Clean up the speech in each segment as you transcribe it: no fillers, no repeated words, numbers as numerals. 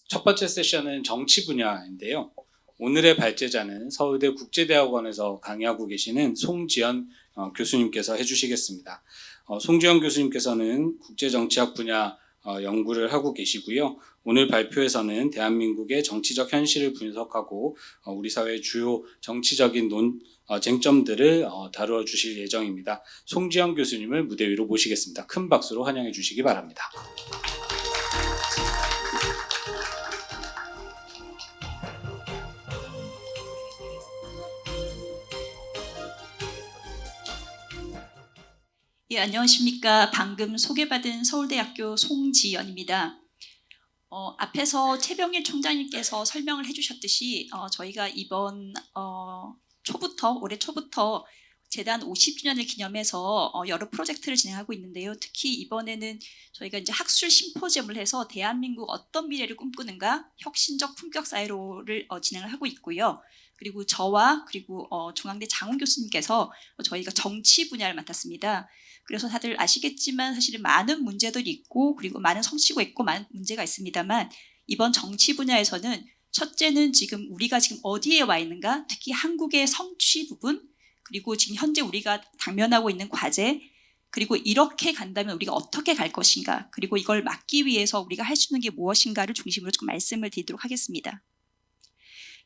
첫 번째 세션은 정치 분야인데요. 오늘의 발제자는 서울대 국제대학원에서 강의하고 계시는 송지연 교수님께서 해주시겠습니다. 송지연 교수님께서는 국제정치학 분야 연구를 하고 계시고요. 오늘 발표에서는 대한민국의 정치적 현실을 분석하고 우리 사회의 주요 정치적인 쟁점들을 다루어 주실 예정입니다. 송지연 교수님을 무대 위로 모시겠습니다. 큰 박수로 환영해 주시기 바랍니다. 예, 안녕하십니까. 방금 소개받은 서울대학교 송지연입니다. 앞에서 최병일 총장님께서 설명을 해주셨듯이 저희가 이번 올해 초부터 재단 50주년을 기념해서 여러 프로젝트를 진행하고 있는데요. 특히 이번에는 저희가 이제 학술 심포지엄을 해서 대한민국 어떤 미래를 꿈꾸는가 혁신적 품격 사회로를 진행을 하고 있고요. 그리고 저와 그리고 중앙대 장훈 교수님께서 저희가 정치 분야를 맡았습니다. 그래서 다들 아시겠지만 사실은 많은 문제들이 있고 그리고 많은 성취고 있고 많은 문제가 있습니다만 이번 정치 분야에서는 첫째는 지금 우리가 지금 어디에 와 있는가, 특히 한국의 성취 부분, 그리고 지금 현재 우리가 당면하고 있는 과제, 그리고 이렇게 간다면 우리가 어떻게 갈 것인가, 그리고 이걸 막기 위해서 우리가 할 수 있는 게 무엇인가를 중심으로 좀 말씀을 드리도록 하겠습니다.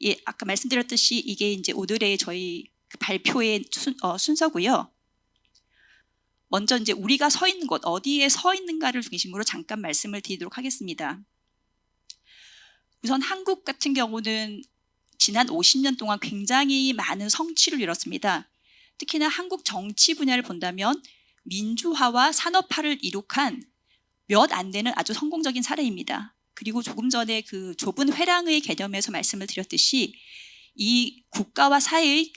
예, 아까 말씀드렸듯이 이게 이제 오늘의 저희 발표의 순서고요. 먼저 이제 우리가 서 있는 곳, 어디에 서 있는가를 중심으로 잠깐 말씀을 드리도록 하겠습니다. 우선 한국 같은 경우는 지난 50년 동안 굉장히 많은 성취를 이뤘습니다. 특히나 한국 정치 분야를 본다면 민주화와 산업화를 이룩한 몇 안 되는 아주 성공적인 사례입니다. 그리고 조금 전에 그 좁은 회랑의 개념에서 말씀을 드렸듯이 이 국가와 사회의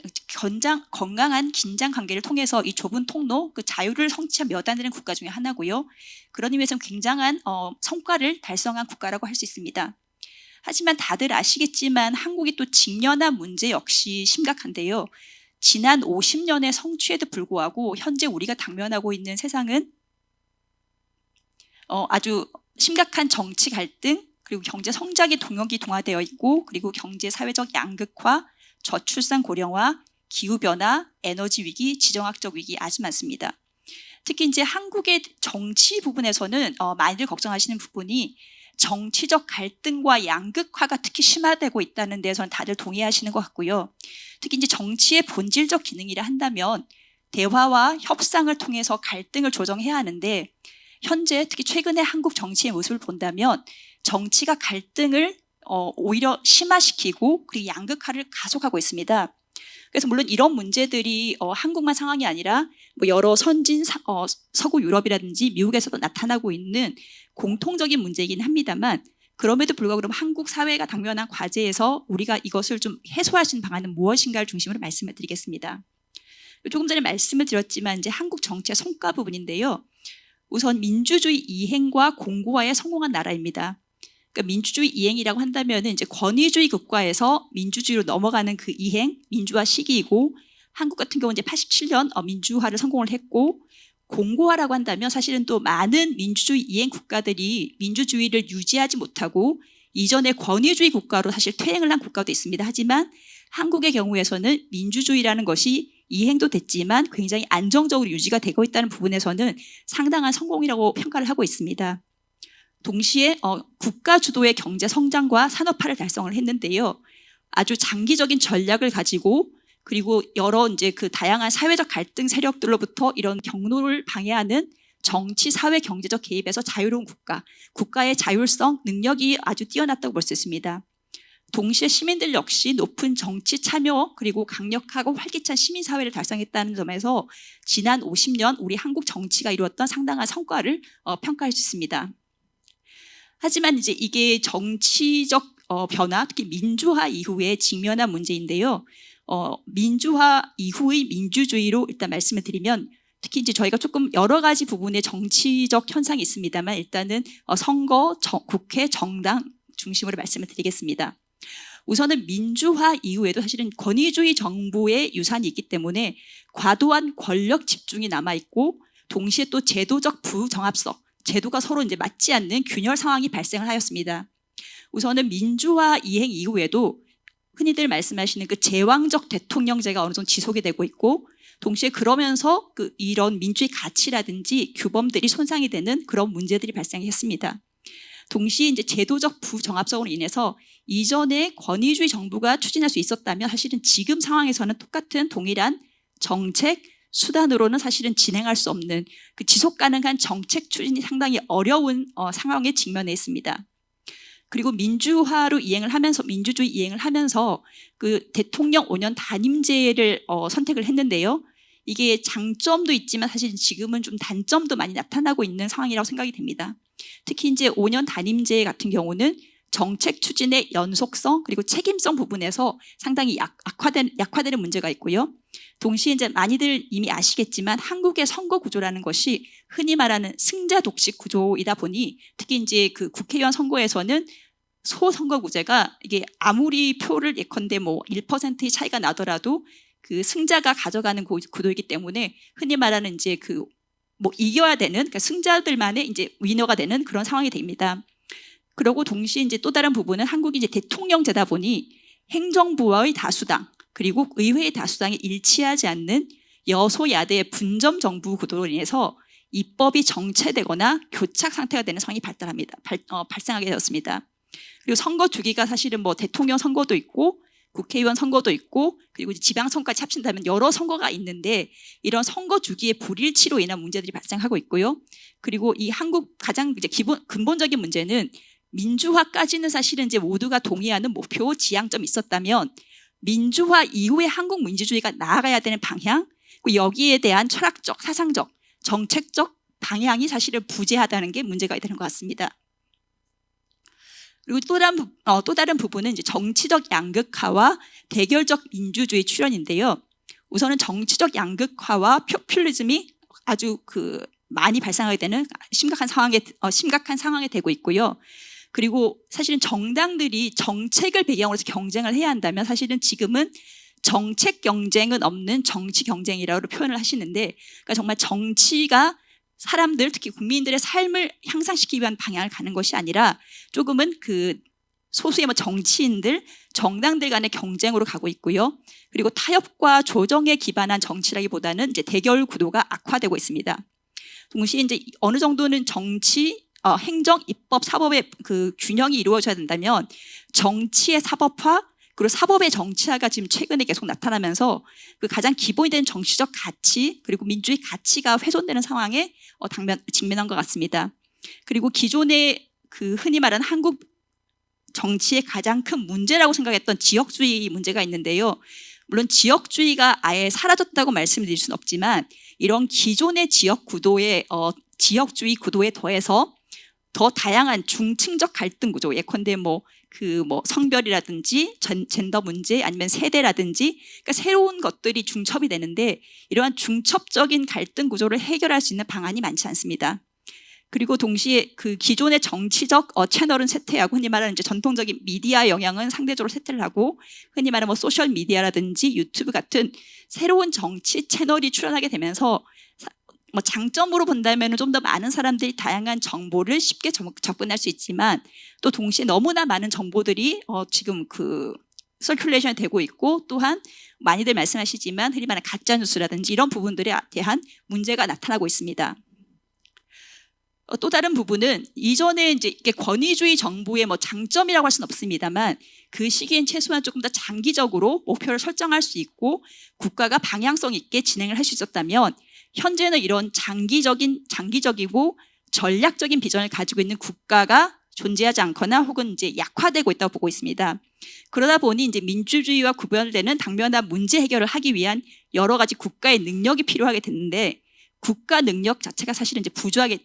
건강한 긴장 관계를 통해서 이 좁은 통로, 그 자유를 성취한 몇 안 되는 국가 중에 하나고요. 그런 의미에서 굉장한 성과를 달성한 국가라고 할 수 있습니다. 하지만 다들 아시겠지만 한국이 또 직면한 문제 역시 심각한데요. 지난 50년의 성취에도 불구하고 현재 우리가 당면하고 있는 세상은 아주 심각한 정치 갈등, 그리고 경제 성장의 동력이 동화되어 있고, 그리고 경제 사회적 양극화, 저출산 고령화, 기후변화, 에너지 위기, 지정학적 위기 아주 많습니다. 특히 이제 한국의 정치 부분에서는 많이들 걱정하시는 부분이 정치적 갈등과 양극화가 특히 심화되고 있다는 데서는 다들 동의하시는 것 같고요. 특히 이제 정치의 본질적 기능이라 한다면 대화와 협상을 통해서 갈등을 조정해야 하는데, 현재 특히 최근에 한국 정치의 모습을 본다면 정치가 갈등을 오히려 심화시키고 그리고 양극화를 가속하고 있습니다. 그래서 물론 이런 문제들이 한국만 상황이 아니라 뭐 여러 선진 서구 유럽이라든지 미국에서도 나타나고 있는 공통적인 문제이긴 합니다만, 그럼에도 불구하고 그럼 한국 사회가 당면한 과제에서 우리가 이것을 좀 해소할 수 있는 방안은 무엇인가를 중심으로 말씀을 드리겠습니다. 조금 전에 말씀을 드렸지만 이제 한국 정치의 성과 부분인데요. 우선 민주주의 이행과 공고화에 성공한 나라입니다. 그러니까 민주주의 이행이라고 한다면 이제 권위주의 국가에서 민주주의로 넘어가는 그 이행, 민주화 시기이고, 한국 같은 경우는 이제 87년 민주화를 성공을 했고, 공고화라고 한다면 사실은 또 많은 민주주의 이행 국가들이 민주주의를 유지하지 못하고 이전의 권위주의 국가로 사실 퇴행을 한 국가도 있습니다. 하지만 한국의 경우에서는 민주주의라는 것이 이행도 됐지만 굉장히 안정적으로 유지가 되고 있다는 부분에서는 상당한 성공이라고 평가를 하고 있습니다. 동시에 국가 주도의 경제 성장과 산업화를 달성을 했는데요. 아주 장기적인 전략을 가지고, 그리고 여러 이제 그 다양한 사회적 갈등 세력들로부터 이런 경로를 방해하는 정치, 사회, 경제적 개입에서 자유로운 국가의 자율성, 능력이 아주 뛰어났다고 볼 수 있습니다. 동시에 시민들 역시 높은 정치 참여, 그리고 강력하고 활기찬 시민사회를 달성했다는 점에서 지난 50년 우리 한국 정치가 이루었던 상당한 성과를 평가할 수 있습니다. 하지만 이제 이게 정치적 변화, 특히 민주화 이후에 직면한 문제인데요. 민주화 이후의 민주주의로 일단 말씀을 드리면, 특히 이제 저희가 조금 여러 가지 부분의 정치적 현상이 있습니다만 일단은 선거, 국회, 정당 중심으로 말씀을 드리겠습니다. 우선은 민주화 이후에도 사실은 권위주의 정부의 유산이 있기 때문에 과도한 권력 집중이 남아있고, 동시에 또 제도적 부정합성, 제도가 서로 이제 맞지 않는 균열 상황이 발생을 하였습니다. 우선은 민주화 이행 이후에도 흔히들 말씀하시는 그 제왕적 대통령제가 어느 정도 지속이 되고 있고, 동시에 그러면서 이런 민주의 가치라든지 규범들이 손상이 되는 그런 문제들이 발생했습니다. 동시에 이제 제도적 부정합성으로 인해서 이전에 권위주의 정부가 추진할 수 있었다면 사실은 지금 상황에서는 똑같은 동일한 정책 수단으로는 사실은 진행할 수 없는 그 지속 가능한 정책 추진이 상당히 어려운 상황에 직면해 있습니다. 그리고 민주화로 이행을 하면서, 민주주의 이행을 하면서 그 대통령 5년 단임제를 선택을 했는데요. 이게 장점도 있지만 사실 지금은 좀 단점도 많이 나타나고 있는 상황이라고 생각이 됩니다. 특히 이제 5년 단임제 같은 경우는 정책 추진의 연속성 그리고 책임성 부분에서 상당히 약화되는 문제가 있고요. 동시에 이제 많이들 이미 아시겠지만 한국의 선거 구조라는 것이 흔히 말하는 승자 독식 구조이다 보니, 특히 이제 그 국회의원 선거에서는 소선거구제가 이게 아무리 표를 예컨대 뭐 1%의 차이가 나더라도 그 승자가 가져가는 구도이기 때문에 흔히 말하는 이제 그 뭐 이겨야 되는, 그러니까 승자들만의 이제 위너가 되는 그런 상황이 됩니다. 그리고 동시에 이제 또 다른 부분은 한국이 이제 대통령제다 보니 행정부의 다수당 그리고 의회의 다수당이 일치하지 않는 여소야대의 분점 정부 구도로 인해서 입법이 정체되거나 교착 상태가 되는 상황이 발생하게 되었습니다. 그리고 선거 주기가 사실은 뭐 대통령 선거도 있고 국회의원 선거도 있고 그리고 지방선거까지 합친다면 여러 선거가 있는데, 이런 선거 주기의 불일치로 인한 문제들이 발생하고 있고요. 그리고 이 한국 가장 이제 근본적인 문제는 민주화까지는 사실은 이제 모두가 동의하는 목표 지향점이 있었다면 민주화 이후에 한국 민주주의가 나아가야 되는 방향, 그리고 여기에 대한 철학적, 사상적, 정책적 방향이 사실은 부재하다는 게 문제가 되는 것 같습니다. 그리고 또 다른 부분은 이제 정치적 양극화와 대결적 민주주의 출현인데요. 우선은 정치적 양극화와 포퓰리즘이 아주 많이 발생하게 되는 심각한 상황에 되고 있고요. 그리고 사실은 정당들이 정책을 배경으로 해서 경쟁을 해야 한다면 사실은 지금은 정책 경쟁은 없는 정치 경쟁이라고 표현을 하시는데, 그러니까 정말 정치가 사람들, 특히 국민들의 삶을 향상시키기 위한 방향을 가는 것이 아니라 조금은 그 소수의 뭐 정치인들, 정당들 간의 경쟁으로 가고 있고요. 그리고 타협과 조정에 기반한 정치라기보다는 이제 대결 구도가 악화되고 있습니다. 동시에 이제 어느 정도는 정치, 행정, 입법, 사법의 그 균형이 이루어져야 된다면 정치의 사법화 그리고 사법의 정치화가 지금 최근에 계속 나타나면서 그 가장 기본이 된 정치적 가치 그리고 민주주의 가치가 훼손되는 상황에 직면한 것 같습니다. 그리고 기존의 그 흔히 말하는 한국 정치의 가장 큰 문제라고 생각했던 지역주의 문제가 있는데요. 물론 지역주의가 아예 사라졌다고 말씀드릴 수는 없지만 이런 기존의 지역주의 구도에 더해서 더 다양한 중층적 갈등 구조, 예컨대 성별이라든지 젠더 문제 아니면 세대라든지, 그러니까 새로운 것들이 중첩이 되는데 이러한 중첩적인 갈등 구조를 해결할 수 있는 방안이 많지 않습니다. 그리고 동시에 그 기존의 정치적 채널은 쇠퇴하고, 흔히 말하는 이제 전통적인 미디어 영향은 상대적으로 쇠퇴를 하고, 흔히 말하는 소셜 미디어라든지 유튜브 같은 새로운 정치 채널이 출현하게 되면서 장점으로 본다면 좀 더 많은 사람들이 다양한 정보를 쉽게 접근할 수 있지만, 또 동시에 너무나 많은 정보들이 지금 서큘레이션이 되고 있고, 또한 많이들 말씀하시지만 흔히 말하는 가짜 뉴스라든지 이런 부분들에 대한 문제가 나타나고 있습니다. 또 다른 부분은 이전에 이제 이게 권위주의 정부의 장점이라고 할 수는 없습니다만 그 시기엔 최소한 조금 더 장기적으로 목표를 설정할 수 있고 국가가 방향성 있게 진행을 할 수 있었다면, 현재는 이런 장기적이고 전략적인 비전을 가지고 있는 국가가 존재하지 않거나 혹은 이제 약화되고 있다고 보고 있습니다. 그러다 보니 이제 민주주의와 구별되는 당면한 문제 해결을 하기 위한 여러 가지 국가의 능력이 필요하게 됐는데, 국가 능력 자체가 사실은 이제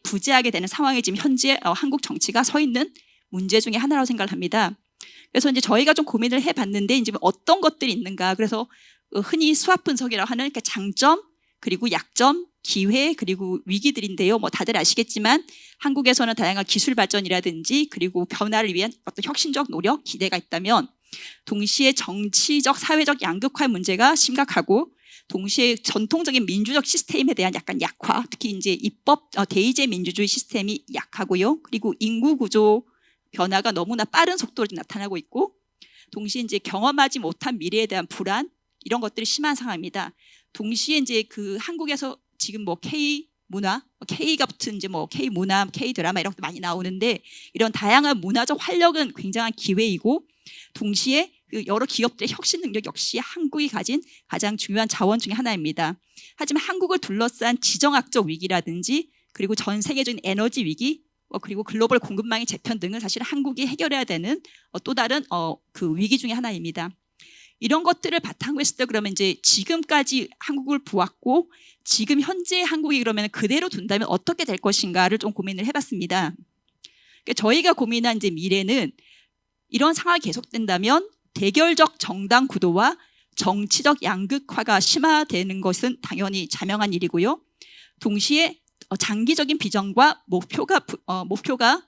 부재하게 되는 상황에 지금 현재 한국 정치가 서 있는 문제 중에 하나라고 생각을 합니다. 그래서 이제 저희가 좀 고민을 해봤는데 이제 어떤 것들이 있는가. 그래서 흔히 수합 분석이라고 하는 장점 그리고 약점, 기회 그리고 위기들인데요. 다들 아시겠지만 한국에서는 다양한 기술 발전이라든지 그리고 변화를 위한 어떤 혁신적 노력, 기대가 있다면, 동시에 정치적, 사회적 양극화의 문제가 심각하고, 동시에 전통적인 민주적 시스템에 대한 약간 약화, 특히 이제 입법 대의제 민주주의 시스템이 약하고요. 그리고 인구 구조 변화가 너무나 빠른 속도로 나타나고 있고, 동시에 이제 경험하지 못한 미래에 대한 불안, 이런 것들이 심한 상황입니다. 동시에 이제 그 한국에서 지금 뭐 K 문화, K가 붙은 이제 뭐 K 문화, K 드라마 이런 것도 많이 나오는데, 이런 다양한 문화적 활력은 굉장한 기회이고, 동시에 그 여러 기업들의 혁신 능력 역시 한국이 가진 가장 중요한 자원 중에 하나입니다. 하지만 한국을 둘러싼 지정학적 위기라든지, 그리고 전 세계적인 에너지 위기, 그리고 글로벌 공급망의 재편 등은 사실 한국이 해결해야 되는 또 다른 그 위기 중에 하나입니다. 이런 것들을 바탕으로 했을 때 그러면 이제 지금까지 한국을 보았고, 지금 현재 한국이 그러면 그대로 둔다면 어떻게 될 것인가를 좀 고민을 해봤습니다. 그러니까 저희가 고민한 이제 미래는, 이런 상황이 계속된다면 대결적 정당 구도와 정치적 양극화가 심화되는 것은 당연히 자명한 일이고요. 동시에 장기적인 비전과 목표가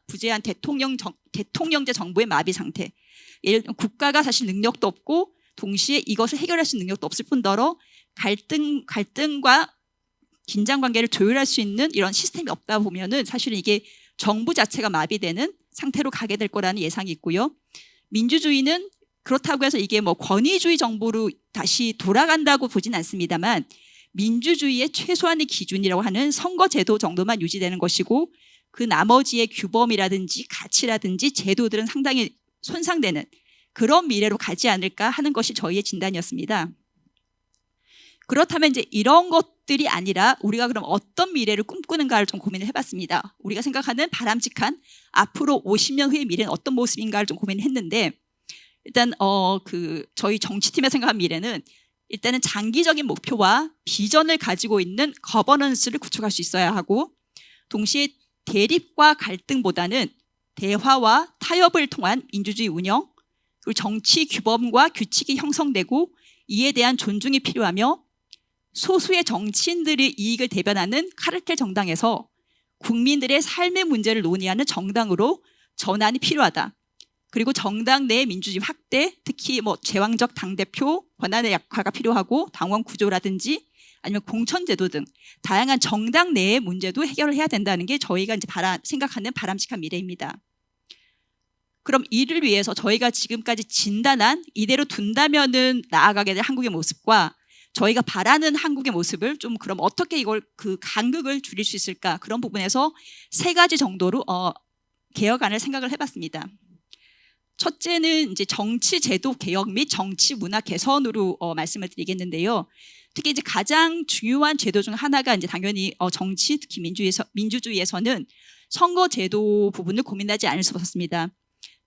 부재한 대통령제 정부의 마비 상태. 예를 들면 국가가 사실 능력도 없고, 동시에 이것을 해결할 수 있는 능력도 없을 뿐더러 갈등과 긴장 관계를 조율할 수 있는 이런 시스템이 없다 보면은 사실은 이게 정부 자체가 마비되는 상태로 가게 될 거라는 예상이 있고요. 민주주의는 그렇다고 해서 이게 뭐 권위주의 정부로 다시 돌아간다고 보진 않습니다만, 민주주의의 최소한의 기준이라고 하는 선거제도 정도만 유지되는 것이고, 그 나머지의 규범이라든지 가치라든지 제도들은 상당히 손상되는 그런 미래로 가지 않을까 하는 것이 저희의 진단이었습니다. 그렇다면 이제 이런 것들이 아니라 우리가 그럼 어떤 미래를 꿈꾸는가를 좀 고민을 해봤습니다. 우리가 생각하는 바람직한 앞으로 50년 후의 미래는 어떤 모습인가를 좀 고민을 했는데, 일단 저희 정치팀에 생각한 미래는 일단은 장기적인 목표와 비전을 가지고 있는 거버넌스를 구축할 수 있어야 하고, 동시에 대립과 갈등보다는 대화와 타협을 통한 민주주의 운영, 그리고 정치 규범과 규칙이 형성되고 이에 대한 존중이 필요하며, 소수의 정치인들의 이익을 대변하는 카르텔 정당에서 국민들의 삶의 문제를 논의하는 정당으로 전환이 필요하다. 그리고 정당 내 민주주의 확대, 특히 뭐 제왕적 당대표 권한의 약화가 필요하고, 당원 구조라든지 아니면 공천제도 등 다양한 정당 내의 문제도 해결을 해야 된다는 게 저희가 이제 생각하는 바람직한 미래입니다. 그럼 이를 위해서 저희가 지금까지 진단한 이대로 둔다면은 나아가게 될 한국의 모습과 저희가 바라는 한국의 모습을 좀 그럼 어떻게 이걸 그 간극을 줄일 수 있을까, 그런 부분에서 3가지 정도로 개혁안을 생각을 해봤습니다. 첫째는 이제 정치 제도 개혁 및 정치 문화 개선으로 말씀을 드리겠는데요. 특히 이제 가장 중요한 제도 중 하나가 이제 당연히 정치, 특히 민주주의에서는 선거 제도 부분을 고민하지 않을 수 없었습니다.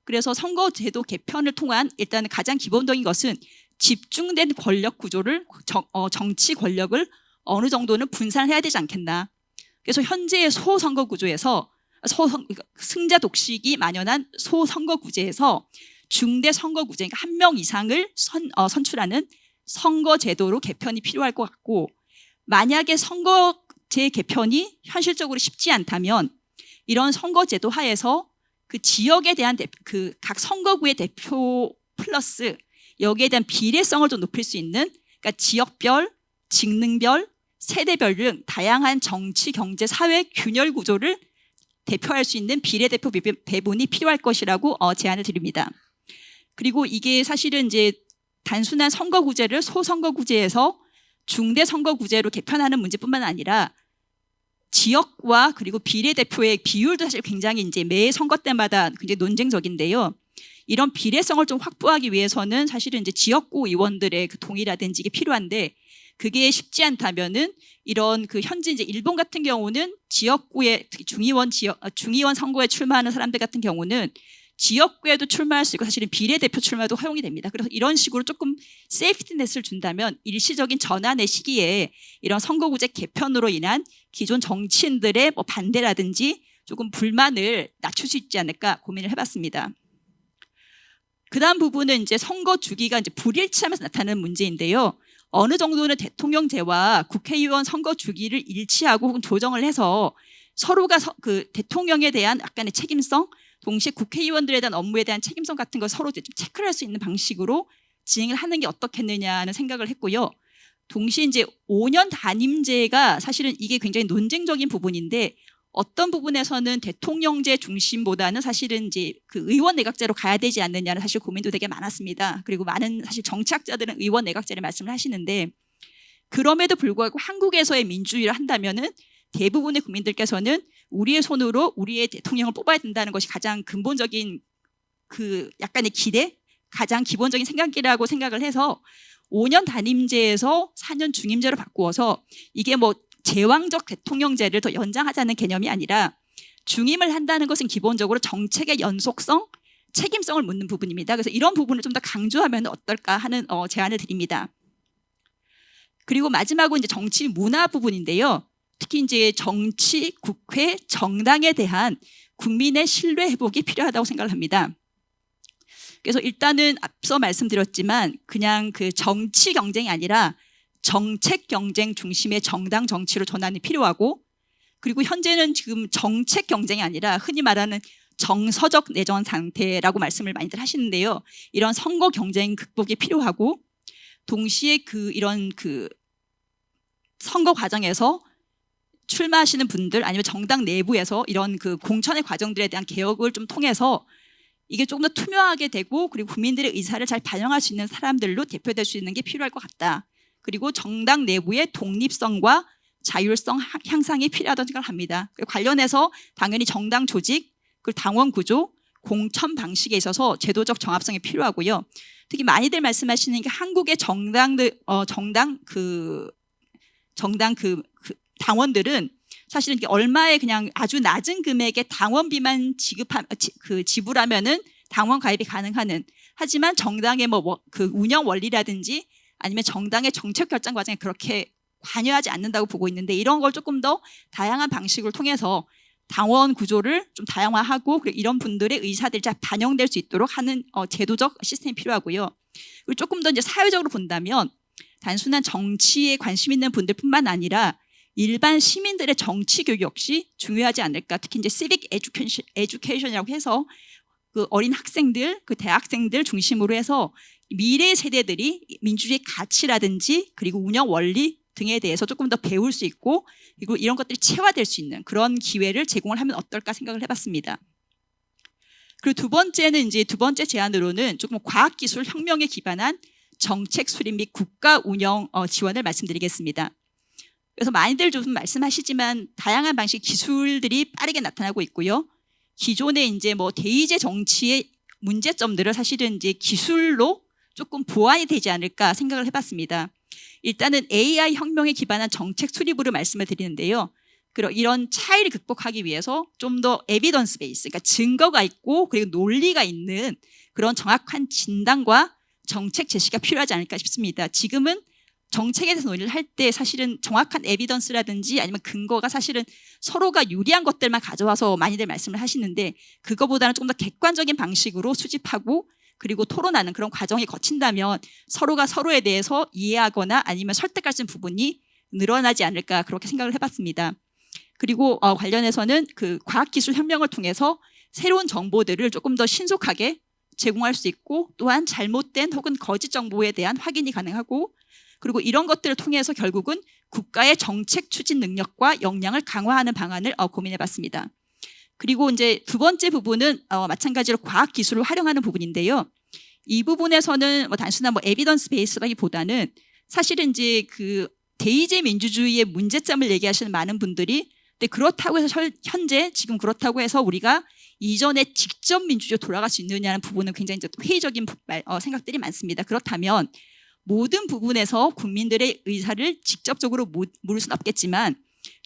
그래서 선거 제도 개편을 통한 일단 가장 기본적인 것은 집중된 권력 구조를 정치 권력을 어느 정도는 분산해야 되지 않겠나. 그래서 현재의 소선거 구조에서 승자 독식이 만연한 소선거구제에서 중대 선거구제, 그러니까 1명 이상을 선출하는 선거제도로 개편이 필요할 것 같고, 만약에 선거제 개편이 현실적으로 쉽지 않다면 이런 선거제도 하에서 그 지역에 대한 그 각 선거구의 대표 플러스 여기에 대한 비례성을 좀 높일 수 있는, 그러니까 지역별, 직능별, 세대별 등 다양한 정치, 경제, 사회 균열 구조를 대표할 수 있는 비례대표 배분이 필요할 것이라고 제안을 드립니다. 그리고 이게 사실은 이제 단순한 선거구제를 소선거구제에서 중대선거구제로 개편하는 문제뿐만 아니라 지역과 그리고 비례대표의 비율도 사실 굉장히 이제 매 선거 때마다 굉장히 논쟁적인데요. 이런 비례성을 좀 확보하기 위해서는 사실은 이제 지역구 의원들의 그 동의라든지 이게 필요한데, 그게 쉽지 않다면은 이런 그 현재 이제 일본 같은 경우는 지역구에 특히 중의원 선거에 출마하는 사람들 같은 경우는 지역구에도 출마할 수 있고 사실은 비례대표 출마도 허용이 됩니다. 그래서 이런 식으로 조금 세이프티넷을 준다면 일시적인 전환의 시기에 이런 선거구제 개편으로 인한 기존 정치인들의 뭐 반대라든지 조금 불만을 낮출 수 있지 않을까 고민을 해봤습니다. 그다음 부분은 이제 선거 주기가 이제 불일치하면서 나타나는 문제인데요. 어느 정도는 대통령제와 국회의원 선거 주기를 일치하고 혹은 조정을 해서 서로가 그 대통령에 대한 약간의 책임성, 동시에 국회의원들에 대한 업무에 대한 책임성 같은 걸 서로 좀 체크를 할 수 있는 방식으로 진행을 하는 게 어떻겠느냐는 생각을 했고요. 동시에 이제 5년 단임제가 사실은 이게 굉장히 논쟁적인 부분인데, 어떤 부분에서는 대통령제 중심보다는 사실은 이제 그 의원 내각제로 가야 되지 않느냐는 사실 고민도 되게 많았습니다. 그리고 많은 사실 정치학자들은 의원 내각제를 말씀을 하시는데, 그럼에도 불구하고 한국에서의 민주주의를 한다면은 대부분의 국민들께서는 우리의 손으로 우리의 대통령을 뽑아야 된다는 것이 가장 근본적인 그 약간의 기대, 가장 기본적인 생각이라고 생각을 해서 5년 단임제에서 4년 중임제로 바꾸어서 이게 뭐 제왕적 대통령제를 더 연장하자는 개념이 아니라 중임을 한다는 것은 기본적으로 정책의 연속성, 책임성을 묻는 부분입니다. 그래서 이런 부분을 좀 더 강조하면 어떨까 하는 제안을 드립니다. 그리고 마지막으로 이제 정치 문화 부분인데요. 특히 이제 정치, 국회, 정당에 대한 국민의 신뢰 회복이 필요하다고 생각을 합니다. 그래서 일단은 앞서 말씀드렸지만 그냥 그 정치 경쟁이 아니라 정책 경쟁 중심의 정당 정치로 전환이 필요하고, 그리고 현재는 지금 정책 경쟁이 아니라 흔히 말하는 정서적 내전 상태라고 말씀을 많이들 하시는데요. 이런 선거 경쟁 극복이 필요하고, 동시에 이런 선거 과정에서 출마하시는 분들 아니면 정당 내부에서 이런 그 공천의 과정들에 대한 개혁을 좀 통해서 이게 조금 더 투명하게 되고, 그리고 국민들의 의사를 잘 반영할 수 있는 사람들로 대표될 수 있는 게 필요할 것 같다. 그리고 정당 내부의 독립성과 자율성 향상이 필요하다고 생각을 합니다. 관련해서 당연히 정당 조직, 그리고 당원 구조, 공천 방식에 있어서 제도적 정합성이 필요하고요. 특히 많이들 말씀하시는 게 한국의 당원들은 사실은 이게 얼마의 그냥 아주 낮은 금액의 당원비만 지불하면은 당원 가입이 가능하는, 하지만 정당의 그 운영 원리라든지 아니면 정당의 정책 결정 과정에 그렇게 관여하지 않는다고 보고 있는데, 이런 걸 조금 더 다양한 방식을 통해서 당원 구조를 좀 다양화하고, 그리고 이런 분들의 의사들이 잘 반영될 수 있도록 하는 제도적 시스템이 필요하고요. 그리고 조금 더 이제 사회적으로 본다면 단순한 정치에 관심 있는 분들뿐만 아니라 일반 시민들의 정치 교육 역시 중요하지 않을까. 특히 이제 civic education이라고 해서 그 어린 학생들, 그 대학생들 중심으로 해서 미래 세대들이 민주주의 가치라든지 그리고 운영 원리 등에 대해서 조금 더 배울 수 있고, 그리고 이런 것들이 체화될 수 있는 그런 기회를 제공을 하면 어떨까 생각을 해봤습니다. 그리고 두 번째 제안으로는 조금 과학기술 혁명에 기반한 정책 수립 및 국가 운영 지원을 말씀드리겠습니다. 그래서 많이들 좀 말씀하시지만 다양한 방식 기술들이 빠르게 나타나고 있고요. 기존의 이제 대의제 정치의 문제점들을 사실은 이제 기술로 조금 보완이 되지 않을까 생각을 해봤습니다. 일단은 AI 혁명에 기반한 정책 수립으로 말씀을 드리는데요. 그리고 이런 차이를 극복하기 위해서 좀 더 에비던스 베이스, 그러니까 증거가 있고 그리고 논리가 있는 그런 정확한 진단과 정책 제시가 필요하지 않을까 싶습니다. 지금은 정책에 대해서 논의를 할 때 사실은 정확한 에비던스라든지 아니면 근거가 사실은 서로가 유리한 것들만 가져와서 많이들 말씀을 하시는데, 그거보다는 좀 더 객관적인 방식으로 수집하고 그리고 토론하는 그런 과정이 거친다면 서로가 서로에 대해서 이해하거나 아니면 설득할 수 있는 부분이 늘어나지 않을까, 그렇게 생각을 해봤습니다. 그리고 관련해서는 그 과학기술 혁명을 통해서 새로운 정보들을 조금 더 신속하게 제공할 수 있고, 또한 잘못된 혹은 거짓 정보에 대한 확인이 가능하고, 그리고 이런 것들을 통해서 결국은 국가의 정책 추진 능력과 역량을 강화하는 방안을 고민해봤습니다. 그리고 이제 두 번째 부분은 마찬가지로 과학기술을 활용하는 부분인데요. 이 부분에서는 단순한 에비던스 베이스라기보다는 사실은 이제 그 대의제 민주주의의 문제점을 얘기하시는 많은 분들이, 근데 그렇다고 해서 현재 지금 그렇다고 해서 우리가 이전에 직접 민주주의로 돌아갈 수 있느냐는 부분은 굉장히 이제 회의적인 생각들이 많습니다. 그렇다면 모든 부분에서 국민들의 의사를 직접적으로 물을 수는 없겠지만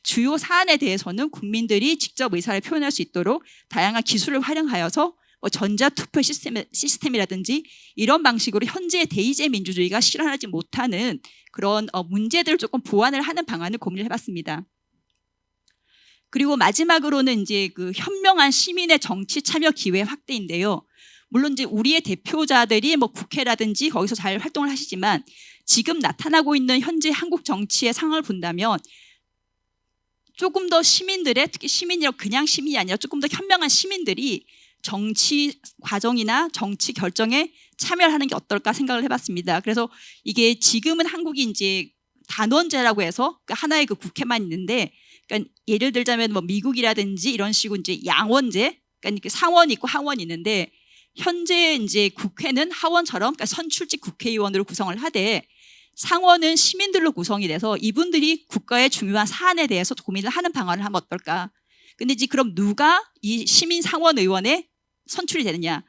주요 사안에 대해서는 국민들이 직접 의사를 표현할 수 있도록 다양한 기술을 활용하여서 전자투표 시스템이라든지 이런 방식으로 현재의 대의제 민주주의가 실현하지 못하는 그런 문제들을 조금 보완을 하는 방안을 고민을 해봤습니다. 그리고 마지막으로는 이제 그 현명한 시민의 정치 참여 기회 확대인데요. 물론 이제 우리의 대표자들이 국회라든지 거기서 잘 활동을 하시지만 지금 나타나고 있는 현재 한국 정치의 상황을 본다면 조금 더 시민들의, 특히 그냥 시민이 아니라 조금 더 현명한 시민들이 정치 과정이나 정치 결정에 참여를 하는 게 어떨까 생각을 해봤습니다. 그래서 이게 지금은 한국이 이제 단원제라고 해서 하나의 그 국회만 있는데, 그러니까 예를 들자면 뭐 미국이라든지 이런 식으로 이제 양원제, 그러니까 상원이 있고 하원이 있는데 현재 이제 국회는 하원처럼 그러니까 선출직 국회의원으로 구성을 하되 상원은 시민들로 구성이 돼서 이분들이 국가의 중요한 사안에 대해서 고민을 하는 방안을 하면 어떨까? 근데 이제 그럼 누가 이 시민 상원 의원에 선출이 되느냐?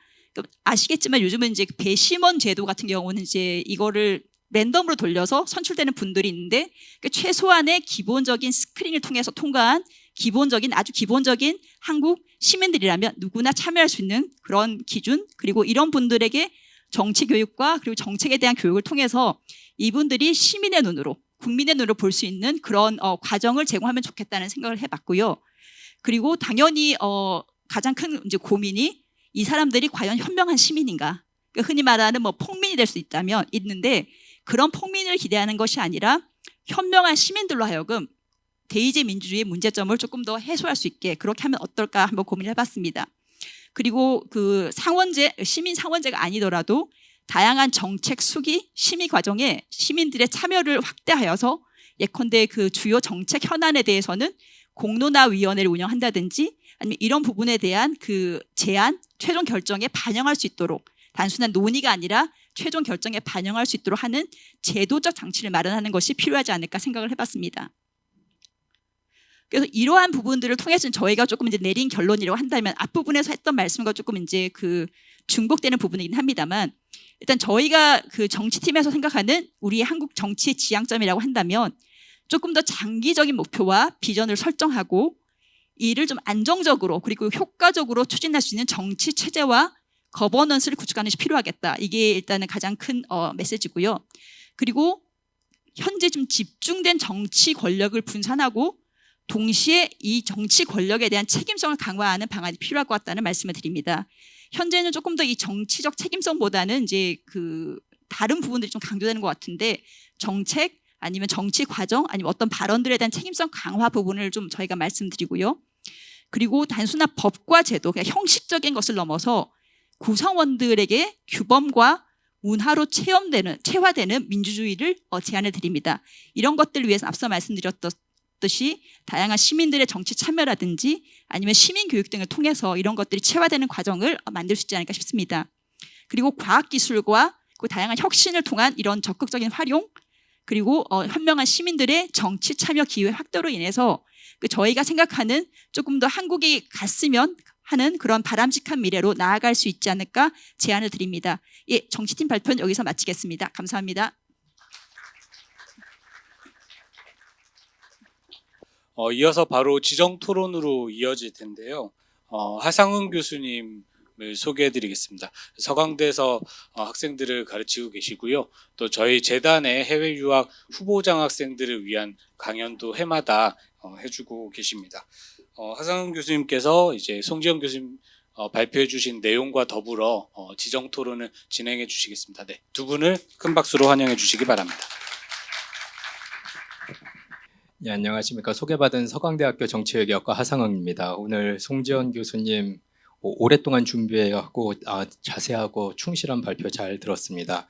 아시겠지만 요즘은 이제 배심원 제도 같은 경우는 이제 이거를 랜덤으로 돌려서 선출되는 분들이 있는데 최소한의 기본적인 스크린을 통해서 통과한 기본적인 아주 기본적인 한국 시민들이라면 누구나 참여할 수 있는 그런 기준, 그리고 이런 분들에게 정치 교육과 그리고 정책에 대한 교육을 통해서 이분들이 시민의 눈으로 국민의 눈으로 볼 수 있는 그런 과정을 제공하면 좋겠다는 생각을 해봤고요. 그리고 당연히 가장 큰 이제 고민이 이 사람들이 과연 현명한 시민인가? 그러니까 흔히 말하는 뭐 폭민이 될 수 있는데 그런 폭민을 기대하는 것이 아니라 현명한 시민들로 하여금 대의제 민주주의의 문제점을 조금 더 해소할 수 있게 그렇게 하면 어떨까 한번 고민을 해봤습니다. 그리고 그 상원제, 시민 상원제가 아니더라도 다양한 정책 수기 심의 과정에 시민들의 참여를 확대하여서 예컨대 그 주요 정책 현안에 대해서는 공론화위원회를 운영한다든지 아니면 이런 부분에 대한 그 제안, 최종 결정에 반영할 수 있도록 단순한 논의가 아니라 최종 결정에 반영할 수 있도록 하는 제도적 장치를 마련하는 것이 필요하지 않을까 생각을 해봤습니다. 그래서 이러한 부분들을 통해서 저희가 조금 이제 내린 결론이라고 한다면 앞부분에서 했던 말씀과 조금 이제 그 중복되는 부분이긴 합니다만 일단 저희가 그 정치팀에서 생각하는 우리 한국 정치의 지향점이라고 한다면 조금 더 장기적인 목표와 비전을 설정하고 이를 좀 안정적으로 그리고 효과적으로 추진할 수 있는 정치 체제와 거버넌스를 구축하는 것이 필요하겠다. 이게 일단은 가장 큰 메시지고요. 그리고 현재 좀 집중된 정치 권력을 분산하고 동시에 이 정치 권력에 대한 책임성을 강화하는 방안이 필요할 것 같다는 말씀을 드립니다. 현재는 조금 더 이 정치적 책임성보다는 이제 그 다른 부분들이 좀 강조되는 것 같은데 정책 아니면 정치 과정 아니면 어떤 발언들에 대한 책임성 강화 부분을 좀 저희가 말씀드리고요. 그리고 단순한 법과 제도, 그냥 형식적인 것을 넘어서 구성원들에게 규범과 문화로 체화되는 민주주의를 제안을 드립니다. 이런 것들을 위해서 앞서 말씀드렸듯이 다양한 시민들의 정치 참여라든지 아니면 시민 교육 등을 통해서 이런 것들이 체화되는 과정을 만들 수 있지 않을까 싶습니다. 그리고 과학기술과 그 다양한 혁신을 통한 이런 적극적인 활용 그리고 현명한 시민들의 정치 참여 기회 확대로 인해서 저희가 생각하는 조금 더 한국이 갔으면 하는 그런 바람직한 미래로 나아갈 수 있지 않을까 제안을 드립니다. 예, 정치팀 발표는 여기서 마치겠습니다. 감사합니다. 이어서 바로 지정 토론으로 이어질 텐데요. 하상훈 교수님을 소개해드리겠습니다. 서강대에서 학생들을 가르치고 계시고요. 또 저희 재단의 해외 유학 후보 장학생들을 위한 강연도 해마다 해주고 계십니다. 하상훈 교수님께서 이제 송지현 교수님 발표해주신 내용과 더불어 지정 토론을 진행해 주시겠습니다. 네, 두 분을 큰 박수로 환영해 주시기 바랍니다. 네, 안녕하십니까. 소개받은 서강대학교 정치외교학과 하상흥입니다. 오늘 송지현 교수님 오랫동안 준비해갖고 자세하고 충실한 발표 잘 들었습니다.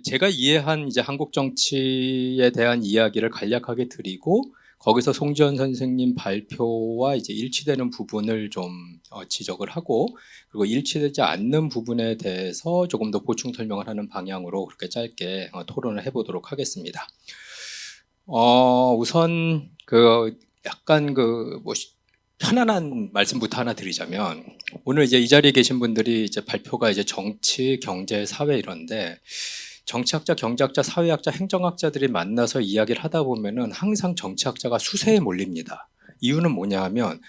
제가 이해한 이제 한국 정치에 대한 이야기를 간략하게 드리고 거기서 송지현 선생님 발표와 이제 일치되는 부분을 좀 지적을 하고 그리고 일치되지 않는 부분에 대해서 조금 더 보충 설명을 하는 방향으로 그렇게 짧게 토론을 해보도록 하겠습니다. 우선 약간 편안한 말씀부터 하나 드리자면 오늘 이제 이 자리에 계신 분들이 이제 발표가 이제 정치, 경제, 사회 이런데 정치학자, 경제학자, 사회학자, 행정학자들이 만나서 이야기를 하다 보면은 항상 정치학자가 수세에 몰립니다. 이유는 뭐냐 하면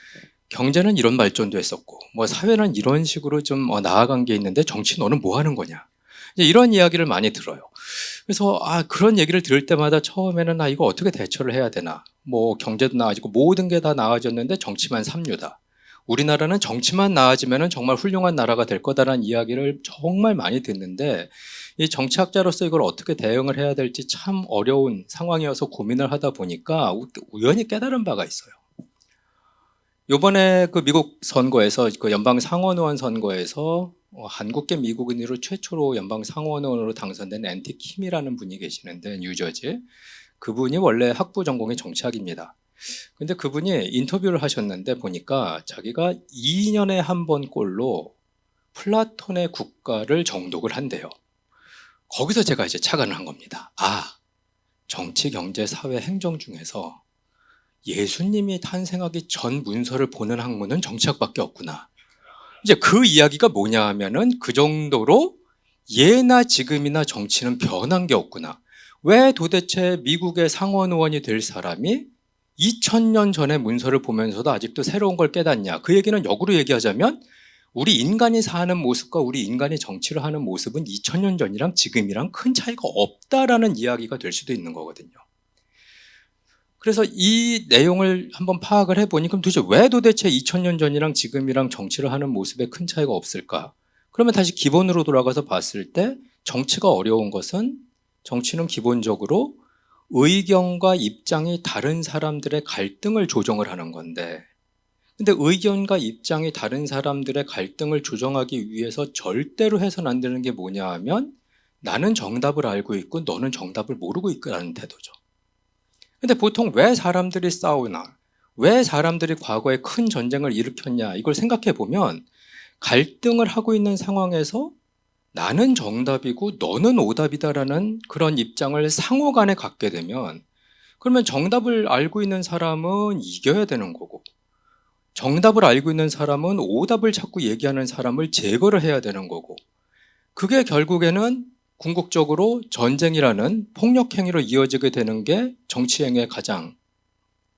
경제는 이런 발전도 했었고 뭐 사회는 이런 식으로 좀 나아간 게 있는데 정치 너는 뭐 하는 거냐 이제 이런 이야기를 많이 들어요. 그래서 그런 얘기를 들을 때마다 처음에는 이거 어떻게 대처를 해야 되나 뭐 경제도 나아지고 모든 게 다 나아졌는데 정치만 삼류다. 우리나라는 정치만 나아지면 정말 훌륭한 나라가 될 거다라는 이야기를 정말 많이 듣는데 이 정치학자로서 이걸 어떻게 대응을 해야 될지 참 어려운 상황이어서 고민을 하다 보니까 우연히 깨달은 바가 있어요. 이번에 그 미국 선거에서 그 연방 상원의원 선거에서 한국계 미국인으로 최초로 연방 상원의원으로 당선된 앤디 킴이라는 분이 계시는데 뉴저지 그분이 원래 학부 전공이 정치학입니다. 근데 그분이 인터뷰를 하셨는데 보니까 자기가 2년에 한 번 꼴로 플라톤의 국가를 정독을 한대요. 거기서 제가 이제 착안을 한 겁니다. 아, 정치, 경제, 사회, 행정 중에서 예수님이 탄생하기 전 문서를 보는 학문은 정치학밖에 없구나. 이제 그 이야기가 뭐냐 하면은 그 정도로 예나 지금이나 정치는 변한 게 없구나. 왜 도대체 미국의 상원 의원이 될 사람이 2000년 전의 문서를 보면서도 아직도 새로운 걸 깨닫냐. 그 얘기는 역으로 얘기하자면 우리 인간이 사는 모습과 우리 인간이 정치를 하는 모습은 2000년 전이랑 지금이랑 큰 차이가 없다라는 이야기가 될 수도 있는 거거든요. 그래서 이 내용을 한번 파악을 해보니 그럼 왜 도대체 2000년 전이랑 지금이랑 정치를 하는 모습에 큰 차이가 없을까? 그러면 다시 기본으로 돌아가서 봤을 때 정치가 어려운 것은 정치는 기본적으로 의견과 입장이 다른 사람들의 갈등을 조정을 하는 건데 근데 의견과 입장이 다른 사람들의 갈등을 조정하기 위해서 절대로 해서는 안 되는 게 뭐냐 하면 나는 정답을 알고 있고 너는 정답을 모르고 있다는 태도죠. 근데 보통 왜 사람들이 싸우나 왜 사람들이 과거에 큰 전쟁을 일으켰냐 이걸 생각해 보면 갈등을 하고 있는 상황에서 나는 정답이고 너는 오답이다라는 그런 입장을 상호 간에 갖게 되면 그러면 정답을 알고 있는 사람은 이겨야 되는 거고 정답을 알고 있는 사람은 오답을 자꾸 얘기하는 사람을 제거를 해야 되는 거고 그게 결국에는 궁극적으로 전쟁이라는 폭력 행위로 이어지게 되는 게 정치행위의 가장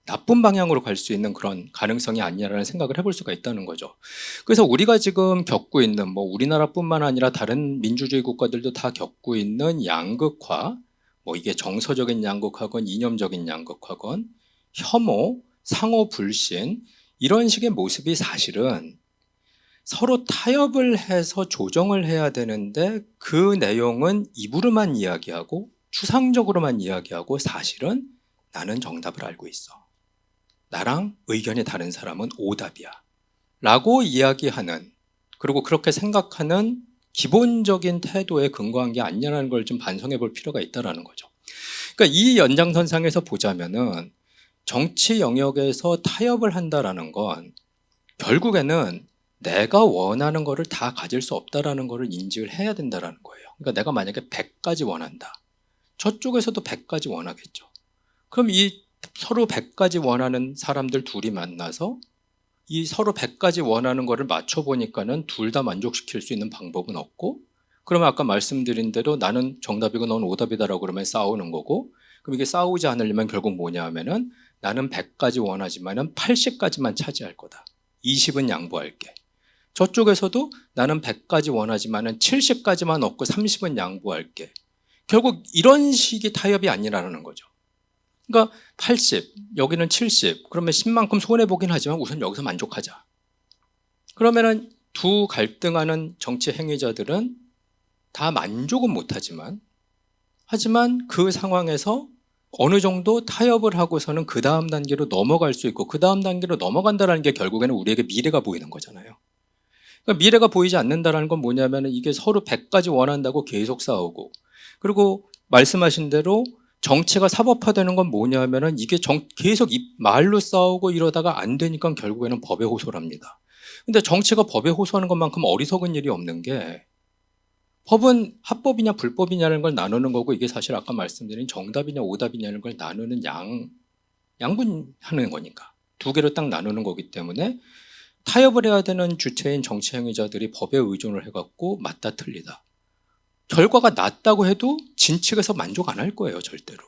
나쁜 방향으로 갈 수 있는 그런 가능성이 아니냐라는 생각을 해볼 수가 있다는 거죠. 그래서 우리가 지금 겪고 있는 우리나라뿐만 아니라 다른 민주주의 국가들도 다 겪고 있는 양극화, 이게 정서적인 양극화건 이념적인 양극화건 혐오, 상호 불신 이런 식의 모습이 사실은 서로 타협을 해서 조정을 해야 되는데 그 내용은 입으로만 이야기하고 추상적으로만 이야기하고 사실은 나는 정답을 알고 있어. 나랑 의견이 다른 사람은 오답이야. 라고 이야기하는 그리고 그렇게 생각하는 기본적인 태도에 근거한 게 아니냐는 걸 좀 반성해 볼 필요가 있다는 거죠. 그러니까 이 연장선상에서 보자면은 정치 영역에서 타협을 한다라는 건 결국에는 내가 원하는 거를 다 가질 수 없다라는 거를 인지를 해야 된다라는 거예요. 그러니까 내가 만약에 100가지 원한다. 저쪽에서도 100가지 원하겠죠. 그럼 이 서로 100가지 원하는 사람들 둘이 만나서 이 서로 100가지 원하는 거를 맞춰보니까는 둘 다 만족시킬 수 있는 방법은 없고 그러면 아까 말씀드린 대로 나는 정답이고 넌 오답이다라고 그러면 싸우는 거고 그럼 이게 싸우지 않으려면 결국 뭐냐 하면은 나는 100가지 원하지만은 80가지만 차지할 거다. 20은 양보할게. 저쪽에서도 나는 100가지 원하지만은 70가지만 얻고 30은 양보할게. 결국 이런 식의 타협이 아니라는 거죠. 그러니까 80, 여기는 70, 그러면 10만큼 손해보긴 하지만 우선 여기서 만족하자. 그러면은 두 갈등하는 정치 행위자들은 다 만족은 못하지만 하지만 그 상황에서 어느 정도 타협을 하고서는 그 다음 단계로 넘어갈 수 있고 그 다음 단계로 넘어간다는 게 결국에는 우리에게 미래가 보이는 거잖아요. 그러니까 미래가 보이지 않는다는 건 뭐냐면 이게 서로 100가지 원한다고 계속 싸우고 그리고 말씀하신 대로 정치가 사법화되는 건 뭐냐면은 이게 계속 말로 싸우고 이러다가 안 되니까 결국에는 법에 호소를 합니다. 근데 정치가 법에 호소하는 것만큼 어리석은 일이 없는 게 법은 합법이냐 불법이냐는 걸 나누는 거고 이게 사실 아까 말씀드린 정답이냐 오답이냐는 걸 나누는 양분하는 거니까 두 개로 딱 나누는 거기 때문에 타협을 해야 되는 주체인 정치 행위자들이 법에 의존을 해갖고 맞다 틀리다. 결과가 낮다고 해도 진 측에서 만족 안 할 거예요. 절대로.